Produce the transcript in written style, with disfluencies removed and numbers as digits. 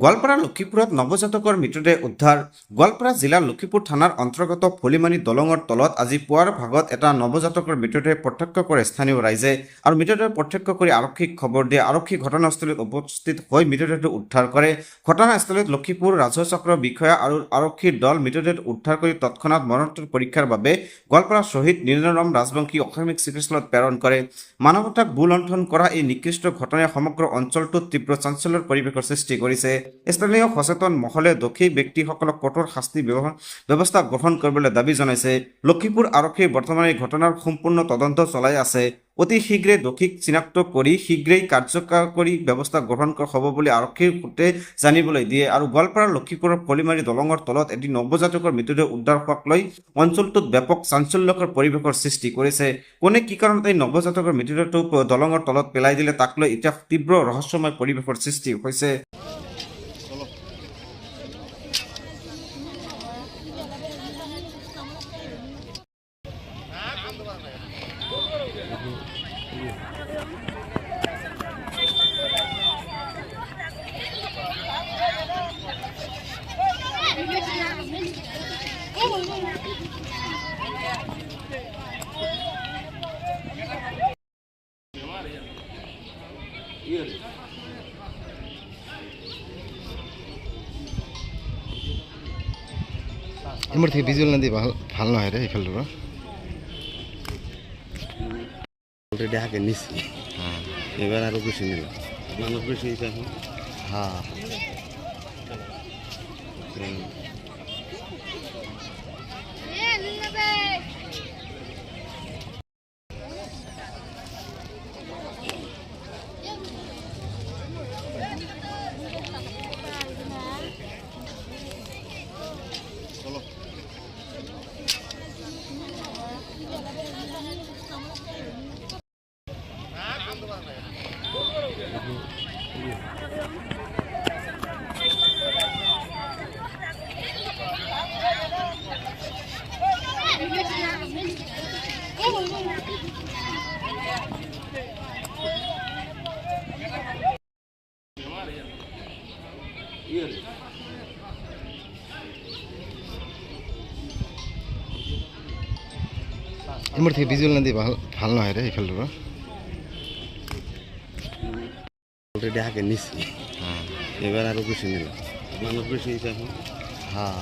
গোৱালপাৰা লক্ষীপুৰত নৱজাতকৰ মৃতদেহ উদ্ধাৰ। গোৱালপাৰা জিলাৰ লক্ষীপুৰ থানাৰ অন্তৰ্গত ফলিমানী দলঙৰ তলত আজি পুৱাৰ ভাগত এটা নৱজাতকৰ মৃতদেহ প্ৰত্যক্ষ কৰে স্থানীয় ৰাইজে আৰু মৃতদেহ প্ৰত্যক্ষ কৰি আৰক্ষীক খবৰ দিয়ে। আৰক্ষী ঘটনাস্থলীত উপস্থিত হৈ মৃতদেহটো উদ্ধাৰ কৰে। ঘটনাস্থলীত লক্ষীপুৰ ৰাজহ চক্ৰৰ বিষয়া আৰু আৰক্ষীৰ দল মৃতদেহ উদ্ধাৰ কৰি তৎক্ষণাৎ মৰণোত্তৰ পৰীক্ষাৰ বাবে গোৱালপাৰা শ্বহীদ নীলৰাম ৰাজবংশী অসামৰিক চিকিৎসালয়ত প্ৰেৰণ কৰে। মানৱতাক বুলণ্ঠন কৰা এই নিকৃষ্ট ঘটনাই সমগ্ৰ অঞ্চলটোত তীব্ৰ চাঞ্চল্যৰ পৰিৱেশৰ সৃষ্টি কৰিছে। স্থানীয় সচেতন মহলে দোষী ব্যক্তিসকলক কঠোৰ শাস্তি ব্যৱস্থা গ্ৰহণ কৰিবলৈ দাবী জনাইছে। লক্ষীপুৰ আৰক্ষীয়ে বৰ্তমান এই ঘটনাৰ সম্পূৰ্ণ তদন্ত চলাই আছে। অতি শীঘ্ৰে দোষীক চিনাক্ত কৰি শীঘ্ৰেই কাৰ্যকৰী ব্যৱস্থা গ্ৰহণ কৰা হ'ব বুলি আৰক্ষীৰ সূত্ৰে জানিবলৈ দিয়ে। আৰু গোৱালপাৰা লক্ষীপুৰৰ ফলিমাৰী দলঙৰ তলত এটি নৱজাতকৰ মৃতদেহ উদ্ধাৰ হোৱাক লৈ অঞ্চলটোত ব্যাপক চাঞ্চল্যকৰ পৰিৱেশৰ সৃষ্টি কৰিছে। কোনে কি কাৰণত এই নৱজাতকৰ মৃতদেহটো দলঙৰ তলত পেলাই দিলে তাক লৈ এতিয়া তীব্ৰ ৰহস্যময় পৰিৱেশৰ সৃষ্টি হৈছে। এমৰ থেকে ভিজুয়াল না দিয়ে ভাল নহয় ৰে এইফালৰ পৰা অলরেডি আগে নিছি এবার আরো বেশি নিল মানুষ বেশি হয়েছে এখন। হ্যাঁ এমর থেকে ভিজুয়াল না দিয়ে ভাল নহয় রে এইফালৰ পৰা অলৰেডি আগে নিছি এবাৰ আৰো বেশি নিল মানুষ বেশি হয়েছে এখন। হ্যাঁ